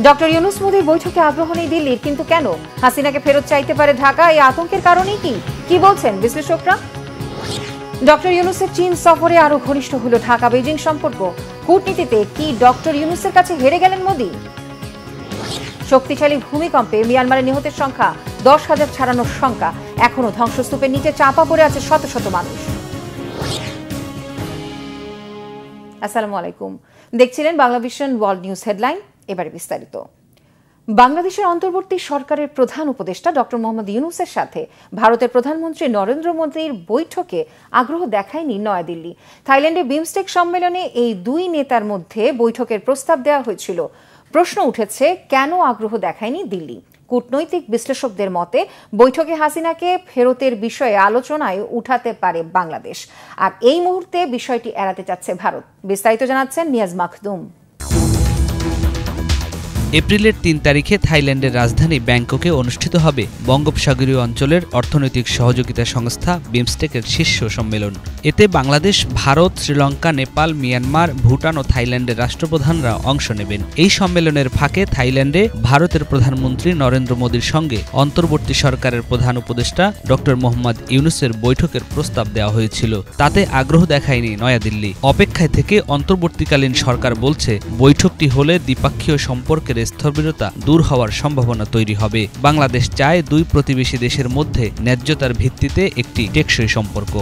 Doctor Yunus মোদির বৈঠকে আগ্রহ নেই দিল্লির, কিন্তু কেন? হাসিনাকে ফেরত চাইতে পারে ঢাকা, এই আতঙ্কের কারণেই কি বলছেন বিশ্লেষকরা? ডক্টর ইউনূসের চীন সফরে আরো ঘনিষ্ঠ হলো ঢাকা বেজিং সম্পর্ক। কূটনীতিতে কি ডক্টর ইউনূসের কাছে হেরে গেলেন মোদি? শক্তিশালী ভূমিকম্পে মিয়ানমারের নিহতের সংখ্যা 10,000 ছাড়ানোর শঙ্কা। এখনো ধ্বংসস্তূপের নিচে চাপা পড়ে আছে শত শত মানুষ। আসসালামু আলাইকুম, দেখছিলেন Bangla vision world news headline. এবারে বিস্তারিত। বাংলাদেশের অন্তর্বর্তী সরকারের প্রধান উপদেষ্টা ডক্টর মোহাম্মদ ইউনূসের সাথে ভারতের প্রধানমন্ত্রী নরেন্দ্র মোদির বৈঠকে আগ্রহ দেখায়নি নয়াদিল্লি। থাইল্যান্ডে বিমস্টেক সম্মেলনে এই দুই নেতার মধ্যে বৈঠকের প্রস্তাব দেওয়া হয়েছিল। প্রশ্ন উঠেছে, কেন আগ্রহ দেখায়নি দিল্লি? কূটনৈতিক বিশ্লেষকদের মতে বৈঠকে হাসিনাকে ফেরতের বিষয়ে আলোচনায় উঠাতে পারে বাংলাদেশ, আর এই মুহূর্তে বিষয়টি এড়াতে চাচ্ছে ভারত। বিস্তারিত জানাচ্ছেন নিয়াজ মাখদুম। এপ্রিলের ৩ তারিখে থাইল্যান্ডের রাজধানী ব্যাংককে অনুষ্ঠিত হবে বঙ্গোপসাগরীয় অঞ্চলের অর্থনৈতিক সহযোগিতা সংস্থা বিমস্টেকের শীর্ষ সম্মেলন। এতে বাংলাদেশ, ভারত, শ্রীলঙ্কা, নেপাল, মিয়ানমার, ভুটান ও থাইল্যান্ডের রাষ্ট্রপ্রধানরা অংশ নেবেন। এই সম্মেলনের ফাঁকে থাইল্যান্ডে ভারতের প্রধানমন্ত্রী নরেন্দ্র মোদির সঙ্গে অন্তর্বর্তী সরকারের প্রধান উপদেষ্টা ডক্টর মোহাম্মদ ইউনূসের বৈঠকের প্রস্তাব দেওয়া হয়েছিল। তাতে আগ্রহ দেখায়নি নয়াদিল্লি। অপেক্ষায় থেকে অন্তর্বর্তীকালীন সরকার বলছে, বৈঠকটি হলে দ্বিপাক্ষীয় সম্পর্কের স্থবিরতা দূর হওয়ার সম্ভাবনা তৈরি হবে। বাংলাদেশ চায় দুই প্রতিবেশী দেশের মধ্যে ন্যায্যতার ভিত্তিতে একটি টেকসই সম্পর্ক।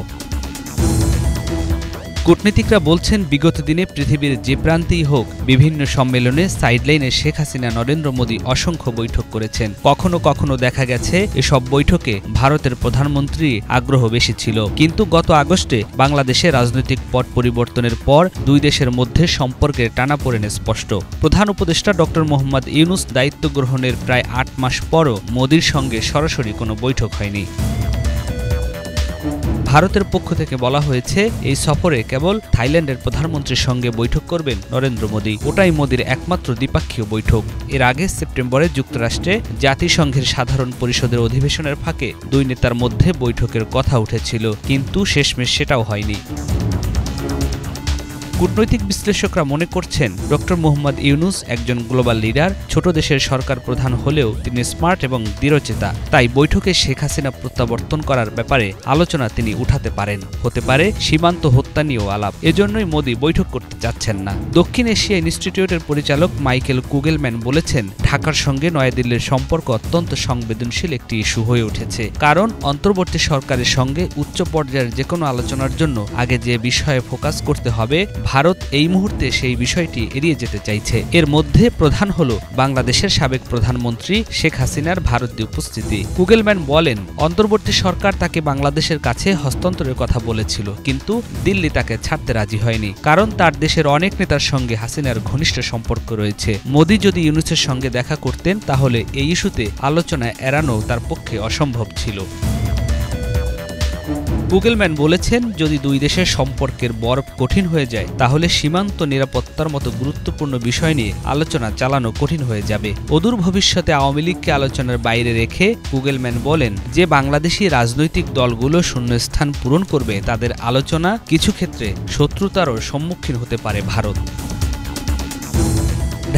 কূটনীতিকরা বলছেন, বিগত দিনে পৃথিবীর যে প্রান্তেই হোক বিভিন্ন সম্মেলনে সাইডলাইনে শেখ হাসিনা, নরেন্দ্র মোদি অসংখ্য বৈঠক করেছেন। কখনো কখনো দেখা গেছে এসব বৈঠকে ভারতের প্রধানমন্ত্রী আগ্রহ বেশি ছিল। কিন্তু গত আগস্টে বাংলাদেশে রাজনৈতিক পট পরিবর্তনের পর দুই দেশের মধ্যে সম্পর্কের টানাপোড়েন স্পষ্ট। প্রধান উপদেষ্টা ডক্টর মোহাম্মদ ইউনূস দায়িত্ব গ্রহণের প্রায় ৮ মাস পরও মোদির সঙ্গে সরাসরি কোনো বৈঠক হয়নি। ভারতের পক্ষ থেকে বলা হয়েছে, এই সফরে কেবল থাইল্যান্ডের প্রধানমন্ত্রীর সঙ্গে বৈঠক করবেন নরেন্দ্র মোদি। ওটাই মোদির একমাত্র দ্বিপাক্ষীয় বৈঠক। এর আগে সেপ্টেম্বরে যুক্তরাষ্ট্রে জাতিসংঘের সাধারণ পরিষদের অধিবেশনের ফাঁকে দুই নেতার মধ্যে বৈঠকের কথা উঠেছিল, কিন্তু শেষমেশ সেটাও হয়নি। কূটনৈতিক বিশ্লেষকরা মনে করছেন, ডক্টর মোহাম্মদ ইউনূস একজন গ্লোবাল লিডার। ছোট দেশের সরকার প্রধান হলেও তিনি স্মার্ট এবং দৃঢ়চেতা। তাই বৈঠকে শেখ হাসিনা প্রত্যাবর্তন করার ব্যাপারে আলোচনা তিনি উঠাতে পারেন। হতে পারে সীমান্ত হত্যা নিয়েও আলাপ। এজন্যই মোদি বৈঠক করতে চাচ্ছেন না। দক্ষিণ এশিয়া ইনস্টিটিউটের পরিচালক মাইকেল কুগেলম্যান বলেছেন, ঢাকার সঙ্গে নয়াদিল্লির সম্পর্ক অত্যন্ত সংবেদনশীল একটি ইস্যু হয়ে উঠেছে। কারণ অন্তর্বর্তী সরকারের সঙ্গে উচ্চ পর্যায়ের যে কোনো আলোচনার জন্য আগে যে বিষয়ে ফোকাস করতে হবে, ভারত এই মুহূর্তে সেই বিষয়টি এড়িয়ে যেতে চাইছে। এর মধ্যে প্রধান হল বাংলাদেশের সাবেক প্রধানমন্ত্রী শেখ হাসিনার ভারতীয় উপস্থিতি। কুগেলম্যান বলেন, অন্তর্বর্তী সরকার তাকে বাংলাদেশের কাছে হস্তান্তরের কথা বলেছিল, কিন্তু দিল্লি তাকে ছাড়তে রাজি হয়নি। কারণ তার দেশের অনেক নেতার সঙ্গে হাসিনার ঘনিষ্ঠ সম্পর্ক রয়েছে। মোদি যদি ইউনূসের সঙ্গে দেখা করতেন, তাহলে এই ইস্যুতে আলোচনা এড়ানো তার পক্ষে অসম্ভব ছিল। কুগেলম্যান বলেছেন, যদি দুই দেশের সম্পর্কের বরফ কঠিন হয়ে যায়, তাহলে সীমান্ত নিরাপত্তার মতো গুরুত্বপূর্ণ বিষয় নিয়ে আলোচনা চালানো কঠিন হয়ে যাবে। অদূর ভবিষ্যতে আওয়ামী লীগকে আলোচনার বাইরে রেখে কুগেলম্যান বলেন, যে বাংলাদেশি রাজনৈতিক দলগুলো শূন্যস্থান পূরণ করবে, তাদের আলোচনা কিছু ক্ষেত্রে শত্রুতারও সম্মুখীন হতে পারে ভারত।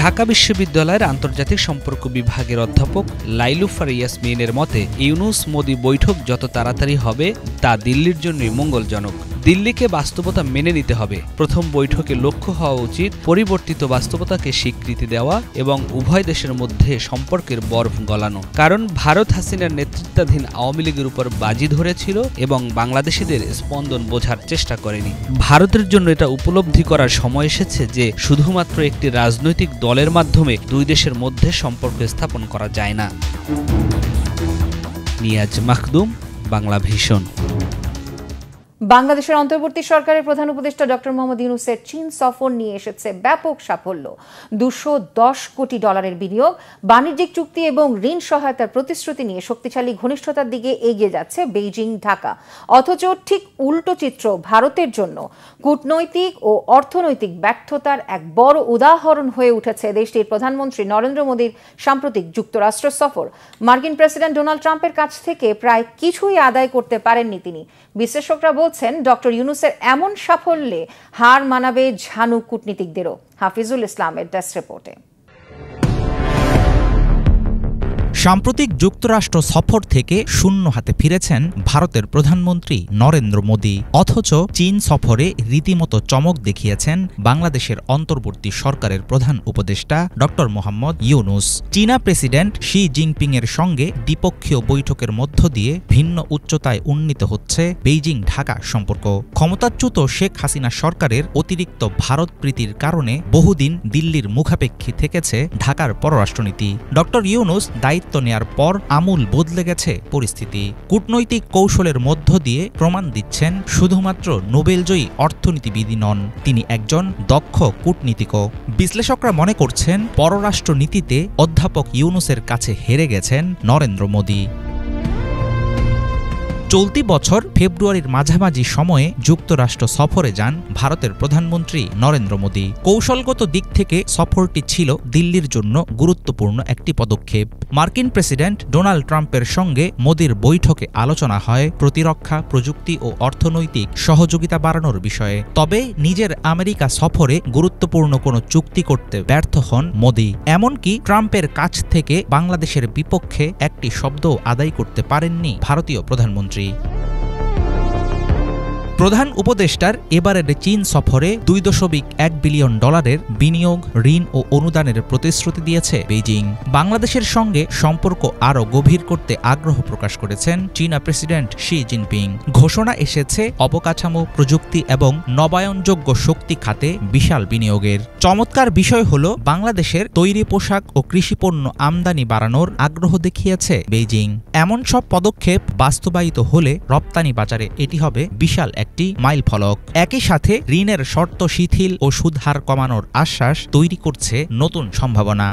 ঢাকা বিশ্ববিদ্যালয়ের আন্তর্জাতিক সম্পর্ক বিভাগের অধ্যাপক লাইলুফার ইয়াসমিনের মতে, ইউনূস মোদি বৈঠক যত তাড়াতাড়ি হবে তা দিল্লির জন্যই মঙ্গলজনক। দিল্লিকে বাস্তবতা মেনে নিতে হবে। প্রথম বৈঠকে লক্ষ্য হওয়া উচিত পরিবর্তিত বাস্তবতাকে স্বীকৃতি দেওয়া এবং উভয় দেশের মধ্যে সম্পর্কের বরফ গলানো। কারণ ভারত হাসিনার নেতৃত্বাধীন আওয়ামী লীগের উপর বাজি ধরেছিল এবং বাংলাদেশিদের স্পন্দন বোঝার চেষ্টা করেনি। ভারতের জন্য এটা উপলব্ধি করার সময় এসেছে যে শুধুমাত্র একটি রাজনৈতিক দলের মাধ্যমে দুই দেশের মধ্যে সম্পর্ক স্থাপন করা যায় না। নিয়াজ মাখদুম, বাংলা ভিশন। বাংলাদেশের অন্তর্বর্তী সরকারের প্রধান উপদেষ্টা ডক্টর মোহাম্মদ ইউনূসের চীন সফর নিয়ে এসেছে ব্যাপক সাফল্য। $210 কোটি বিনিয়োগ, বাণিজ্যিক চুক্তি এবং ঋণ সহায়তার প্রতিশ্রুতি নিয়ে শক্তিশালী ঘনিষ্ঠতার দিকে এগিয়ে যাচ্ছে বেইজিং ঢাকা। অথচ ঠিক উল্টো চিত্র ভারতের জন্য। কূটনৈতিক ও অর্থনৈতিক ব্যর্থতার এক বড় উদাহরণ হয়ে উঠেছে দেশটির প্রধানমন্ত্রী নরেন্দ্র মোদির সাম্প্রতিক যুক্তরাষ্ট্র সফর। মার্কিন প্রেসিডেন্ট ডোনাল্ড ট্রাম্পের কাছ থেকে প্রায় কিছুই আদায় করতে পারেননি তিনি। বিশ্লেষকরা বলছেন, ডক্টর ইউনূসের এমন সাফল্যে হার মানাবে ঝানু কূটনীতিকদেরও। হাফিজুল ইসলামের ডেস্ক রিপোর্টে। সাম্প্রতিক যুক্তরাষ্ট্র সফর থেকে শূন্য হাতে ফিরেছেন ভারতের প্রধানমন্ত্রী নরেন্দ্র মোদী। অথচ চীন সফরে রীতিমতো চমক দেখিয়েছেন বাংলাদেশের অন্তর্বর্তী সরকারের প্রধান উপদেষ্টা ড মোহাম্মদ ইউনুস। চীনা প্রেসিডেন্ট শি জিনপিংয়ের সঙ্গে দ্বিপক্ষীয় বৈঠকের মধ্য দিয়ে ভিন্ন উচ্চতায় উন্নীত হচ্ছে বেইজিং ঢাকা সম্পর্ক। ক্ষমতাচ্যুত শেখ হাসিনা সরকারের অতিরিক্ত ভারত প্রীতির কারণে বহুদিন দিল্লির মুখাপেক্ষী থেকেছে ঢাকার পররাষ্ট্রনীতি। ড ইউনুস দায়িত্ব নেয়ার পর আমূল বদলে গেছে পরিস্থিতি। কূটনৈতিক কৌশলের মধ্য দিয়ে প্রমাণ দিচ্ছেন শুধুমাত্র নোবেলজয়ী অর্থনীতিবিদই নন, তিনি একজন দক্ষ কূটনীতিকও। বিশ্লেষকরা মনে করছেন পররাষ্ট্রনীতিতে অধ্যাপক ইউনুসের কাছে হেরে গেছেন নরেন্দ্র মোদী। চলতি বছর ফেব্রুয়ারির মাঝামাঝি সময়ে যুক্তরাষ্ট্র সফরে যান ভারতের প্রধানমন্ত্রী নরেন্দ্র মোদী। কৌশলগত দিক থেকে সফরটি ছিল দিল্লির জন্য গুরুত্বপূর্ণ একটি পদক্ষেপ। মার্কিন প্রেসিডেন্ট ডোনাল্ড ট্রাম্পের সঙ্গে মোদীর বৈঠকে আলোচনা হয় প্রতিরক্ষা, প্রযুক্তি ও অর্থনৈতিক সহযোগিতা বাড়ানোর বিষয়ে। তবে নিজের আমেরিকা সফরে গুরুত্বপূর্ণ কোনো চুক্তি করতে ব্যর্থ হন মোদী। এমনকি ট্রাম্পের কাছ থেকে বাংলাদেশের বিপক্ষে একটি শব্দও আদায় করতে পারেননি ভারতীয় প্রধানমন্ত্রী। প্রধান উপদেষ্টার এবারের চীন সফরে $2.1 বিলিয়ন বিনিয়োগ, ঋণ ও অনুদানের প্রতিশ্রুতি দিয়েছে বেইজিং। বাংলাদেশের সঙ্গে সম্পর্ক আরও গভীর করতে আগ্রহ প্রকাশ করেছেন চীনা প্রেসিডেন্ট শি জিনপিং। ঘোষণা এসেছে অবকাঠামো, প্রযুক্তি এবং নবায়নযোগ্য শক্তি খাতে বিশাল বিনিয়োগের। চমৎকার বিষয় হল বাংলাদেশের তৈরি পোশাক ও কৃষিপণ্য আমদানি বাড়ানোর আগ্রহ দেখিয়েছে বেইজিং। এমন সব পদক্ষেপ বাস্তবায়িত হলে রপ্তানি বাজারে এটি হবে বিশাল একটি মাইল ফলক। একই সাথে ঋণের শর্ত শিথিল ও সুদহার কমানোর আশ্বাস তৈরি করছে নতুন সম্ভাবনা।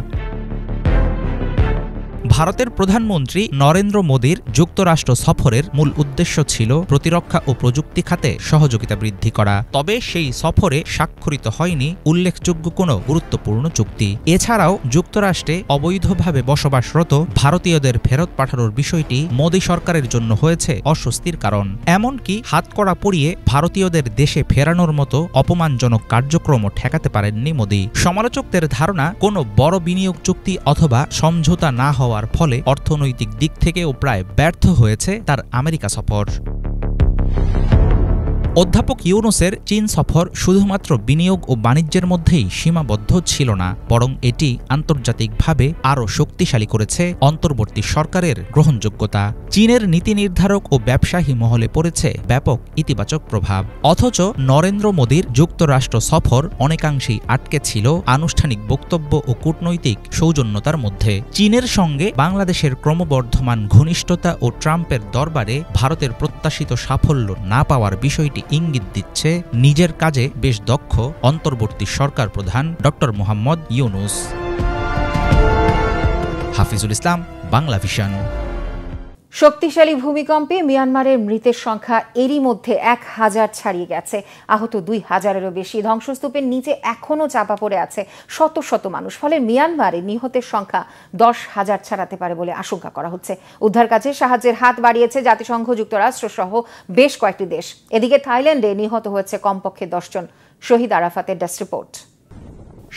ভারতের প্রধানমন্ত্রী নরেন্দ্র মোদীর যুক্তরাষ্ট্র সফরের মূল উদ্দেশ্য ছিল প্রতিরক্ষা ও প্রযুক্তি খাতে সহযোগিতা বৃদ্ধি করা। তবে সেই সফরে স্বাক্ষরিত হয়নি উল্লেখযোগ্য কোনো গুরুত্বপূর্ণ চুক্তি। এছাড়াও যুক্তরাষ্ট্রে অবৈধভাবে বসবাসরত ভারতীয়দের ফেরত পাঠানোর বিষয়টি মোদী সরকারের জন্য হয়েছে অস্বস্তির কারণ। এমনকি হাতকড়া পরিয়ে ভারতীয়দের দেশে ফেরানোর মতো অপমানজনক কার্যক্রমও ঠেকাতে পারেননি মোদী। সমালোচকদের ধারণা, কোনো বড় বিনিয়োগ চুক্তি অথবা সমঝোতা না হওয়ার ফলে অর্থনৈতিক দিক থেকেও প্রায় ব্যর্থ হয়েছে তার আমেরিকা সফর। অধ্যাপক ইউনুসের চীন সফর শুধুমাত্র বিনিয়োগ ও বাণিজ্যের মধ্যেই সীমাবদ্ধ ছিল না, বরং এটি আন্তর্জাতিকভাবে আরও শক্তিশালী করেছে অন্তর্বর্তী সরকারের গ্রহণযোগ্যতা। চীনের নীতি নির্ধারক ও ব্যবসায়ী মহলে পড়েছে ব্যাপক ইতিবাচক প্রভাব। অথচ নরেন্দ্র মোদীর যুক্তরাষ্ট্র সফর অনেকাংশেই আটকে ছিল আনুষ্ঠানিক বক্তব্য ও কূটনৈতিক সৌজন্যতার মধ্যে। চীনের সঙ্গে বাংলাদেশের ক্রমবর্ধমান ঘনিষ্ঠতা ও ট্রাম্পের দরবারে ভারতের প্রত্যাশিত সাফল্য না পাওয়ার বিষয়টি ইঙ্গিত দিচ্ছে নিজের কাজে বেশ দক্ষ অন্তর্বর্তী সরকার প্রধান ড মোহাম্মদ ইউনুস। হাফিজুল ইসলাম, বাংলা ভিশন। শক্তিশালী ভূমিকম্পে মিয়ানমারের মৃতের সংখ্যা এরই মধ্যে 1000 ছাড়িয়ে গেছে। আহত 2000-এরও বেশি। ধ্বংসস্তূপের নিচে এখনও চাপা পড়ে আছে শত শত মানুষ। ফলে মিয়ানমারে নিহতের সংখ্যা 10,000 ছাড়াতে পারে বলে আশঙ্কা করা হচ্ছে। উদ্ধার কাজে সাহায্যের হাত বাড়িয়েছে জাতিসংঘ, যুক্তরাষ্ট্র সহ বেশ কয়েকটি দেশ। এদিকে থাইল্যান্ডে নিহত হয়েছে কমপক্ষে 10 জন। শহীদ আরাফাতের ডেস্ক রিপোর্ট।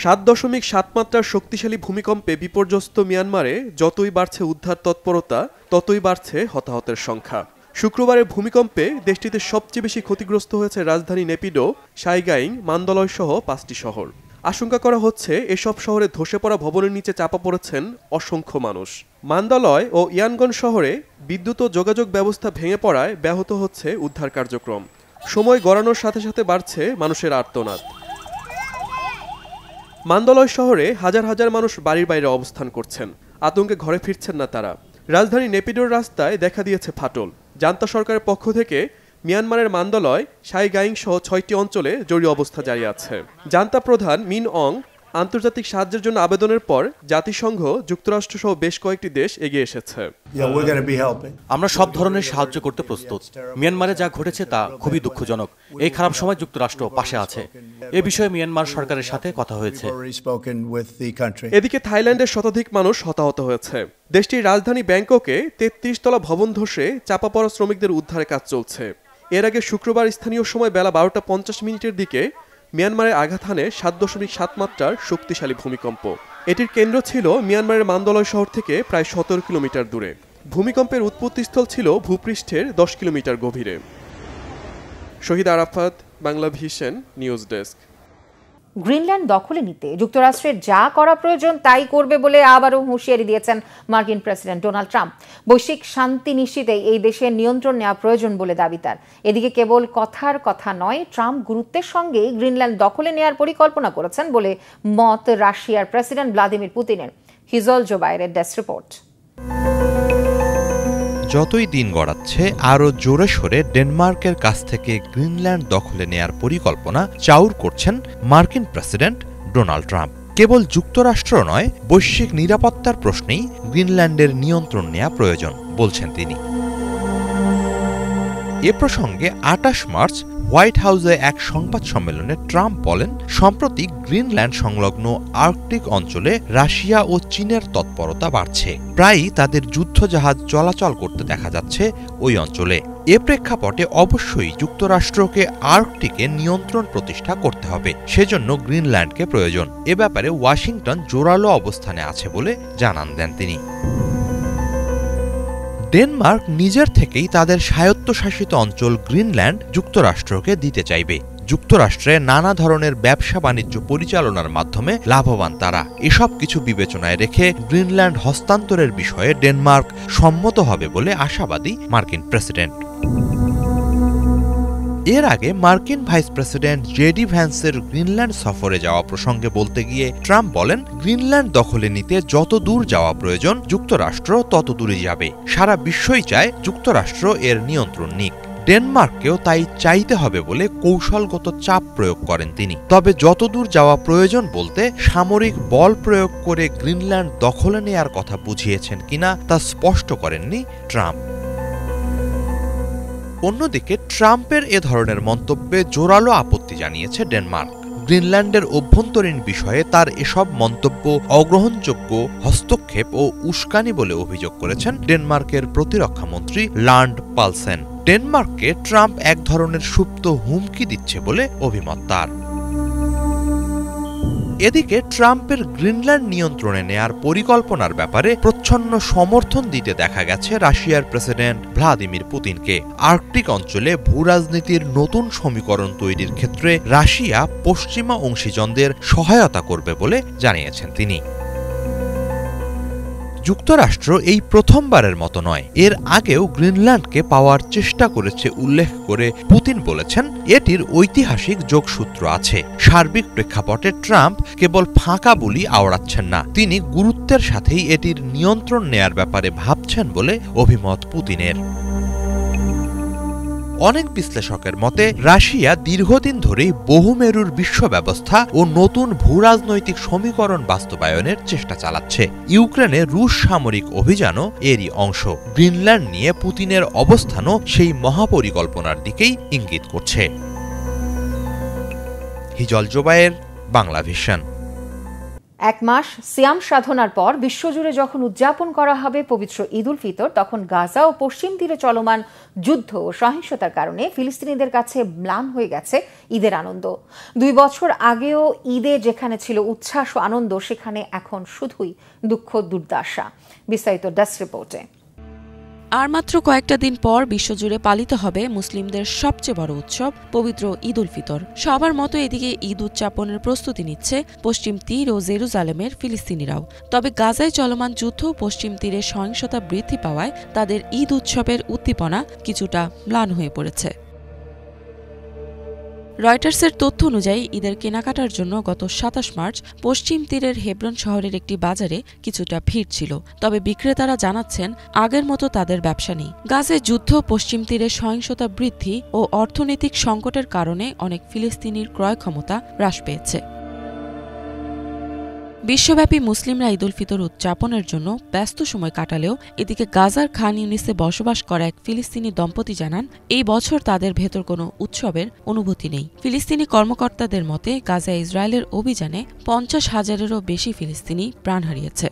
7.7 মাত্রার শক্তিশালী ভূমিকম্পে বিপর্যস্ত মিয়ানমারে যতই বাড়ছে উদ্ধার তৎপরতা, ততই বাড়ছে হতাহতের সংখ্যা। শুক্রবারের ভূমিকম্পে দেশটিতে সবচেয়ে বেশি ক্ষতিগ্রস্ত হয়েছে রাজধানী নেপিডো, সাইগাইং, মান্দালয় সহ 5টি শহর। আশঙ্কা করা হচ্ছে এসব শহরে ধসে পড়া ভবনের নিচে চাপা পড়েছেন অসংখ্য মানুষ। মান্দালয় ও ইয়ানগন শহরে বিদ্যুৎ ও যোগাযোগ ব্যবস্থা ভেঙে পড়ায় ব্যাহত হচ্ছে উদ্ধার কার্যক্রম। সময় গড়ানোর সাথে সাথে বাড়ছে মানুষের আর্তনাদ। মান্দালয় শহরে হাজার হাজার মানুষ বাড়ির বাইরে অবস্থান করছেন। আতঙ্কে ঘরে ফিরছেন না তারা। রাজধানী নেপিডোর রাস্তায় দেখা দিয়েছে ফাটল। জান্তা সরকারের পক্ষ থেকে মিয়ানমারের মান্দালয়, সাইগাইং সহ 6টি অঞ্চলে জরুরি অবস্থা জারি আছে। জান্তা প্রধান মিন অং আন্তর্জাতিক সাহায্যের জন্য আবেদনের পর জাতিসংঘ, যুক্তরাষ্ট্র সহ বেশ কয়েকটি দেশ এগিয়ে এসেছে। আমরা সব ধরনের সাহায্য করতে প্রস্তুত। মিয়ানমারে যা ঘটেছে তা খুবই দুঃখজনক। এই খারাপ সময় যুক্তরাষ্ট্র পাশে আছে। এ বিষয়ে মিয়ানমার সরকারের সাথে কথা হয়েছে। এদিকে থাইল্যান্ডের শতাধিক মানুষ হতাহত হয়েছে। দেশটির রাজধানী ব্যাংককে 33 তলা ভবন ধসে চাপা পড়া শ্রমিকদের উদ্ধারের কাজ চলছে। এর আগে শুক্রবার স্থানীয় সময় বেলা 12টা 50 মিনিটের দিকে মিয়ানমারে আঘাত হানে 7.7 মাত্রার শক্তিশালী ভূমিকম্প। এটির কেন্দ্র ছিল মিয়ানমারের মান্দলয় শহর থেকে প্রায় 17 কিলোমিটার দূরে। ভূমিকম্পের উৎপত্তিস্থল ছিল ভূপৃষ্ঠের 10 কিলোমিটার গভীরে। Shahid Arafat, Bangla Vision news desk. Greenland দখলে নিতে যুক্তরাষ্ট্রের যা করা প্রয়োজন তাই করবে বলে আবারও হুঁশিয়ারি দিয়েছেন মার্কিন প্রেসিডেন্ট ডোনাল্ড ট্রাম্প। বৈশ্বিক শান্তি নিশ্চিতে এই দেশের নিয়ন্ত্রণ নেওয়া প্রয়োজন বলে দাবি তার। এদিকে কেবল কথার কথা নয়, ট্রাম্প গুরুত্বের সঙ্গেই গ্রিনল্যান্ড দখলে নেওয়ার পরিকল্পনা করেছেন বলে মত রাশিয়ার প্রেসিডেন্ট ভ্লাদিমির পুতিনের। হিজল জোবায়েরের ডেস্ক রিপোর্ট। যতই দিন গড়াচ্ছে আরও জোরে সোরে ডেনমার্কের কাছ থেকে গ্রিনল্যান্ড দখলে নেয়ার পরিকল্পনা চাউর করছেন মার্কিন প্রেসিডেন্ট ডোনাল্ড ট্রাম্প। কেবল যুক্তরাষ্ট্র নয়, বৈশ্বিক নিরাপত্তার প্রশ্নেই গ্রিনল্যান্ডের নিয়ন্ত্রণ নেওয়া প্রয়োজন বলছেন তিনি। এ প্রসঙ্গে 28 মার্চ হোয়াইট হাউসে এক সংবাদ সম্মেলনে ট্রাম্প বলেন, সম্প্রতি গ্রিনল্যান্ড সংলগ্ন আর্কটিক অঞ্চলে রাশিয়া ও চীনের তৎপরতা বাড়ছে। প্রায়ই তাদের যুদ্ধজাহাজ চলাচল করতে দেখা যাচ্ছে ওই অঞ্চলে। এ প্রেক্ষাপটে অবশ্যই যুক্তরাষ্ট্রকে আর্কটিকে নিয়ন্ত্রণ প্রতিষ্ঠা করতে হবে। সেজন্য গ্রিনল্যান্ডকে প্রয়োজন। এ ব্যাপারে ওয়াশিংটন জোরালো অবস্থানে আছে বলে জানান দেন তিনি। ডেনমার্ক নিজের থেকেই তাদের স্বায়ত্তশাসিত অঞ্চল গ্রিনল্যান্ড যুক্তরাষ্ট্রকে দিতে চাইবে। যুক্তরাষ্ট্রে নানা ধরনের ব্যবসা বাণিজ্য পরিচালনার মাধ্যমে লাভবান তারা। এসব কিছু বিবেচনায় রেখে গ্রিনল্যান্ড হস্তান্তরের বিষয়ে ডেনমার্ক সম্মত হবে বলে আশাবাদী মার্কিন প্রেসিডেন্ট। এর আগে মার্কিন ভাইস প্রেসিডেন্ট জেডি ভ্যান্সের গ্রিনল্যান্ড সফরে যাওয়া প্রসঙ্গে বলতে গিয়ে ট্রাম্প বলেন, গ্রিনল্যান্ড দখলে নিতে যত দূর যাওয়া প্রয়োজন যুক্তরাষ্ট্র তত দূরে যাবে। সারা বিশ্বই চায় যুক্তরাষ্ট্র এর নিয়ন্ত্রণ নিক। ডেনমার্ককেও তাই চাইতে হবে বলে কৌশলগত চাপ প্রয়োগ করেন তিনি। তবে যতদূর যাওয়া প্রয়োজন বলতে সামরিক বল প্রয়োগ করে গ্রিনল্যান্ড দখলে নেয়ার কথা বুঝিয়েছেন কিনা তা স্পষ্ট করেননি ট্রাম্প। অন্যদিকে ট্রাম্পের এ ধরনের মন্তব্যে জোরালো আপত্তি জানিয়েছে ডেনমার্ক। গ্রিনল্যান্ডের অভ্যন্তরীণ বিষয়ে তার এসব মন্তব্য অগ্রহণযোগ্য হস্তক্ষেপ ও উস্কানি বলে অভিযোগ করেছেন ডেনমার্কের প্রতিরক্ষামন্ত্রী লান্ড পালসেন। ডেনমার্ককে ট্রাম্প এক ধরনের সুপ্ত হুমকি দিচ্ছে বলে অভিমত তার। এদিকে ট্রাম্পের গ্রিনল্যান্ড নিয়ন্ত্রণে নেয়ার পরিকল্পনার ব্যাপারে প্রচ্ছন্ন সমর্থন দিতে দেখা গেছে রাশিয়ার প্রেসিডেন্ট ভ্লাদিমির পুতিনকে। আর্কটিক অঞ্চলে ভূরাজনীতির নতুন সমীকরণ তৈরির ক্ষেত্রে রাশিয়া পশ্চিমা অংশীজনদের সহায়তা করবে বলে জানিয়েছেন তিনি। যুক্তরাষ্ট্র এই প্রথমবারের মতো নয়, এর আগেও গ্রিনল্যান্ডকে পাওয়ার চেষ্টা করেছে উল্লেখ করে পুতিন বলেছেন, এটির ঐতিহাসিক যোগসূত্র আছে। সার্বিক প্রেক্ষাপটে ট্রাম্প কেবল ফাঁকা বলি আওড়াচ্ছেন না, তিনি গুরুত্বের সাথেই এটির নিয়ন্ত্রণ নেয়ার ব্যাপারে ভাবছেন বলে অভিমত পুতিনের। অনেক বিশ্লেষকের মতে রাশিয়া দীর্ঘদিন ধরেই বহুমেরুর বিশ্ব ব্যবস্থা ও নতুন ভূরাজনৈতিক সমীকরণ বাস্তবায়নের চেষ্টা চালাচ্ছে। ইউক্রেনে রুশ সামরিক অভিযানও এরই অংশ। গ্রিনল্যান্ড নিয়ে পুতিনের অবস্থানও সেই মহাপরিকল্পনার দিকেই ইঙ্গিত করছে। হিজল জোবায়ের, বাংলা ভিশন। এক মাস সিয়াম সাধনার পর বিশ্বজুড়ে যখন উদযাপন করা হবে পবিত্র ঈদ উল ফিতর, তখন গাজা ও পশ্চিম তীরে চলমান যুদ্ধ ও সহিংসতার কারণে ফিলিস্তিনিদের কাছে ম্লান হয়ে গেছে ঈদের আনন্দ। 2 বছর আগেও ঈদে যেখানে ছিল উচ্ছ্বাস ও আনন্দ, সেখানে এখন শুধুই দুঃখ দুর্দশা। বিস্তারিত ডেস্ক রিপোর্টে। আর মাত্র কয়েকটা দিন পর বিশ্বজুড়ে পালিত হবে মুসলিমদের সবচেয়ে বড় উৎসব পবিত্র ঈদ উল ফিতর। সবার মতো এদিকে ঈদ উদযাপনের প্রস্তুতি নিচ্ছে পশ্চিম তীর ও জেরুজালেমের ফিলিস্তিনিরাও। তবে গাজায় চলমান যুদ্ধ পশ্চিম তীরে সহিংসতা বৃদ্ধি পাওয়ায় তাদের ঈদ উৎসবের উদ্দীপনা কিছুটা ম্লান হয়ে পড়েছে। রয়টার্সের তথ্য অনুযায়ী ঈদের কেনাকাটার জন্য গত 27 মার্চ পশ্চিম তীরের হেব্রন শহরের একটি বাজারে কিছুটা ভিড় ছিল। তবে বিক্রেতারা জানাচ্ছেন আগের মতো তাদের ব্যবসা নেই। গাজায় যুদ্ধ, পশ্চিম তীরে সহিংসতা বৃদ্ধি ও অর্থনৈতিক সংকটের কারণে অনেক ফিলিস্তিনির ক্রয় ক্ষমতা হ্রাস পেয়েছে। বিশ্বব্যাপী মুসলিমরা ঈদ উল ফিতর উদযাপনের জন্য ব্যস্ত সময় কাটালেও এদিকে গাজার খান ইউনিসে বসবাস করা এক ফিলিস্তিনি দম্পতি জানান, এই বছর তাদের ভেতর কোনো উৎসবের অনুভূতি নেই। ফিলিস্তিনি কর্মকর্তাদের মতে গাজায় ইসরায়েলের অভিযানে 50,000-এরও বেশি ফিলিস্তিনি প্রাণ হারিয়েছে।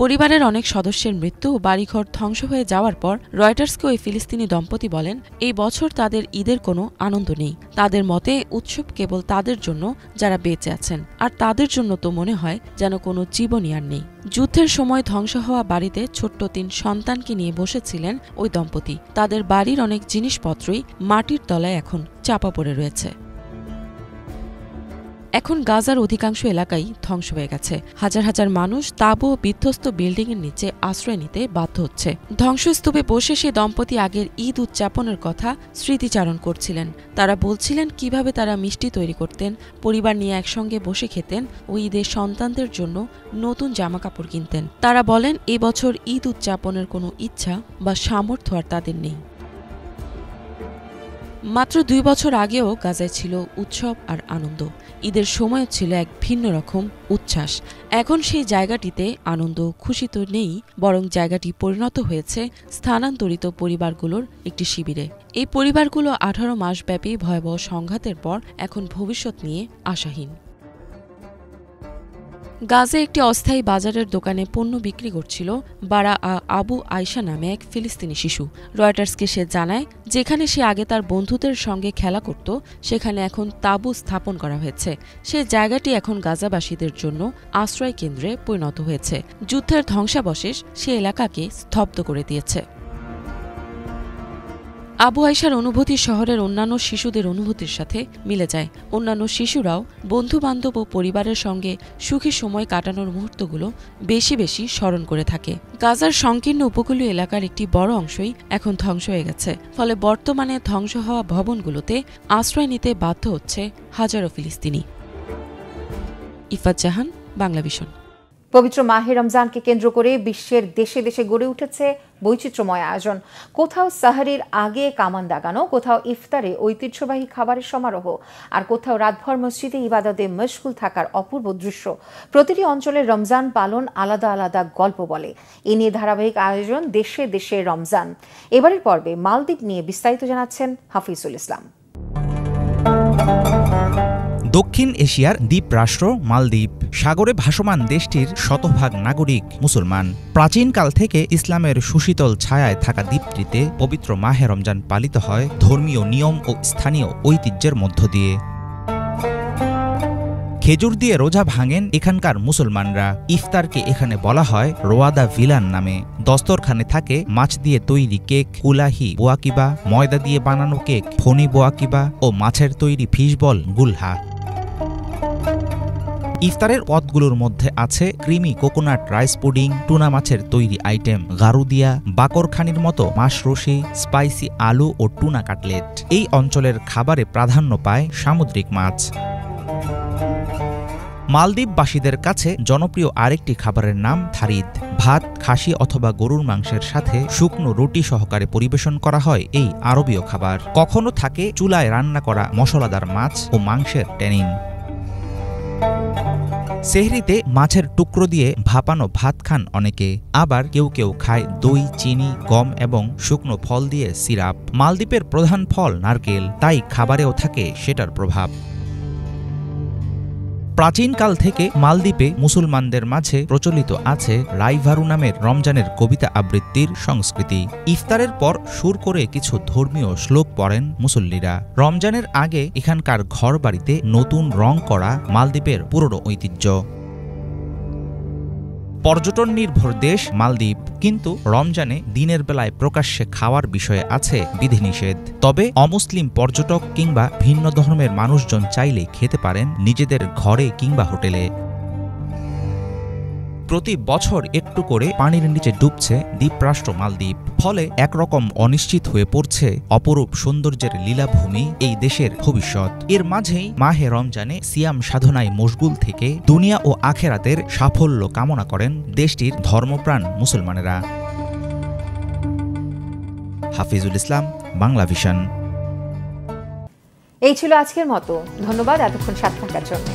পরিবারের অনেক সদস্যের মৃত্যু ও বাড়িঘর ধ্বংস হয়ে যাওয়ার পর রয়টার্সকে ওই ফিলিস্তিনি দম্পতি বলেন, এই বছর তাদের ঈদের কোনো আনন্দ নেই। তাদের মতে উৎসব কেবল তাদের জন্য যারা বেঁচে আছেন, আর তাদের জন্য তো মনে হয় যেন কোনো জীবনই আর নেই। যুদ্ধের সময় ধ্বংস হওয়া বাড়িতে ছোট্ট 3 সন্তানকে নিয়ে বসেছিলেন ওই দম্পতি। তাদের বাড়ির অনেক জিনিসপত্রই মাটির তলায় এখন চাপা পড়ে রয়েছে। এখন গাজার অধিকাংশ এলাকাই ধ্বংস হয়ে গেছে। হাজার হাজার মানুষ তাঁবু ও বিধ্বস্ত বিল্ডিংয়ের নিচে আশ্রয় নিতে বাধ্য হচ্ছে। ধ্বংসস্তূপে বসে সেই দম্পতি আগের ঈদ উদযাপনের কথা স্মৃতিচারণ করছিলেন। তারা বলছিলেন কিভাবে তারা মিষ্টি তৈরি করতেন, পরিবার নিয়ে একসঙ্গে বসে খেতেন ও ঈদের সন্তানদের জন্য নতুন জামাকাপড় কিনতেন। তারা বলেন, এবছর ঈদ উদযাপনের কোনো ইচ্ছা বা সামর্থ্য আর তাদের নেই। মাত্র 2 বছর আগেও গাজায় ছিল উৎসব আর আনন্দ। ঈদের সময়ও ছিল এক ভিন্ন রকম উচ্ছ্বাস। এখন সেই জায়গাটিতে আনন্দ খুশি তো নেই, বরং জায়গাটি পরিণত হয়েছে স্থানান্তরিত পরিবারগুলোর একটি শিবিরে। এই পরিবারগুলো 18 মাসব্যাপী ভয়াবহ সংঘাতের পর এখন ভবিষ্যৎ নিয়ে আশাহীন। গাজে একটি অস্থায়ী বাজারের দোকানে পণ্য বিক্রি করছিল বারা আবু আয়শা নামে এক ফিলিস্তিনি শিশু। রয়টার্সকে সে জানায়, যেখানে সে আগে তার বন্ধুদের সঙ্গে খেলা করত সেখানে এখন তাঁবু স্থাপন করা হয়েছে। সে জায়গাটি এখন গাজাবাসীদের জন্য আশ্রয় কেন্দ্রে পরিণত হয়েছে। যুদ্ধের ধ্বংসাবশেষ সে এলাকাকে স্তব্ধ করে দিয়েছে। আবু আয়শার অনুভূতি শহরের অন্যান্য শিশুদের অনুভূতির সাথে মিলে যায়। অন্যান্য শিশুরাও বন্ধুবান্ধব ও পরিবারের সঙ্গে সুখী সময় কাটানোর মুহূর্তগুলো বেশি বেশি স্মরণ করে থাকে। গাজার সংকীর্ণ উপকূলীয় এলাকার একটি বড় অংশই এখন ধ্বংস হয়ে গেছে। ফলে বর্তমানে ধ্বংস হওয়া ভবনগুলোতে আশ্রয় নিতে বাধ্য হচ্ছে হাজারো ফিলিস্তিনি। ইফাত জাহান, বাংলাভিশন। পবিত্র মাহে রমজানকে কেন্দ্র করে বিশ্বের দেশে দেশে গড়ে উঠেছে বৈচিত্র্যময় আয়োজন। কোথাও সাহরির আগে কামান দাগানো, কোথাও ইফতারে ঐতিহ্যবাহী খাবারের সমারোহ, আর কোথাও রাতভর মসজিদে ইবাদতে মশগুল থাকার অপূর্ব দৃশ্য। প্রতিটি অঞ্চলের রমজান পালন আলাদা আলাদা গল্প বলে। এ নিয়ে ধারাবাহিক আয়োজন দেশে দেশে রমজান। এবারের পর্বে মালদ্বীপ নিয়ে বিস্তারিত জানাচ্ছেন হাফিজুল ইসলাম। দক্ষিণ এশিয়ার দ্বীপ রাষ্ট্র মালদ্বীপ। সাগরে ভাসমান দেশটির শতভাগ নাগরিক মুসলমান। প্রাচীনকাল থেকে ইসলামের সুশীতল ছায়ায় থাকা দ্বীপটিতে পবিত্র মাহে রমজান পালিত হয় ধর্মীয় নিয়ম ও স্থানীয় ঐতিহ্যের মধ্য দিয়ে। খেজুর দিয়ে রোজা ভাঙেন এখানকার মুসলমানরা। ইফতারকে এখানে বলা হয় রোয়াদা ভিলান নামে। দস্তরখানে থাকে মাছ দিয়ে তৈরি কেক, কুলাহি বোয়াকিবা, ময়দা দিয়ে বানানো কেক ফনি বোয়াকিবা ও মাছের তৈরি ফিশবল গুলহা। ইফতারের পদগুলোর মধ্যে আছে creamy coconut rice pudding, tuna মাছের তৈরি আইটেম গারুদিয়া, বাকরখানির মতো মাশরুশি, স্পাইসি আলু ও টুনা কাটলেট। এই অঞ্চলের খাবারে প্রাধান্য পায় সামুদ্রিক মাছ। মালদ্বীপবাসীদের কাছে জনপ্রিয় আরেকটি খাবারের নাম থারিদ। ভাত, খাসি অথবা গরুর মাংসের সাথে শুকনো রুটি সহকারে পরিবেশন করা হয় এই আরবীয় খাবার। কখনো থাকে চুলায় রান্না করা মশলাদার মাছ ও মাংসের টেনিন। সেহরিতে মাছের টুকরো দিয়ে ভাপানো ভাত খান অনেকে, আবার কেউ কেউ খায় দই, চিনি, গম এবং শুকনো ফল দিয়ে সিরাপ। মালদ্বীপের প্রধান ফল নারকেল, তাই খাবারেও থাকে সেটার প্রভাব। প্রাচীনকাল থেকে মালদ্বীপে মুসলমানদের মাঝে প্রচলিত আছে রাইভারু নামের রমজানের কবিতা আবৃত্তির সংস্কৃতি। ইফতারের পর সুর করে কিছু ধর্মীয় শ্লোক পড়েন মুসল্লিরা। রমজানের আগে এখানকার ঘরবাড়িতে নতুন রং করা মালদ্বীপের পুরনো ঐতিহ্য। পর্যটন নির্ভর দেশ মালদ্বীপ, কিন্তু রমজানে দিনের বেলায় প্রকাশ্যে খাওয়ার বিষয়ে আছে বিধিনিষেধ। তবে অমুসলিম পর্যটক কিংবা ভিন্ন ধর্মের মানুষজন চাইলে খেতে পারেন নিজেদের ঘরে কিংবা হোটেলে। প্রতি বছর একটু করে পানির নিচে ডুবছে দ্বীপরাষ্ট্র মালদ্বীপ। ফলে একরকম অনিশ্চিত হয়ে পড়ছে অপরূপ সৌন্দর্যের লীলাভূমি এই দেশের ভবিষ্যৎ। এর মাঝেই মাহে রমজানে সিয়াম সাধনায় মশগুল থেকে দুনিয়া ও আখেরাতের সাফল্য কামনা করেন দেশটির ধর্মপ্রাণ মুসলমানেরা। হাফিজুল ইসলাম, বাংলাভিশন। এই ছিল আজকের মতো। ধন্যবাদ এতক্ষণ সাথে থাকার জন্য।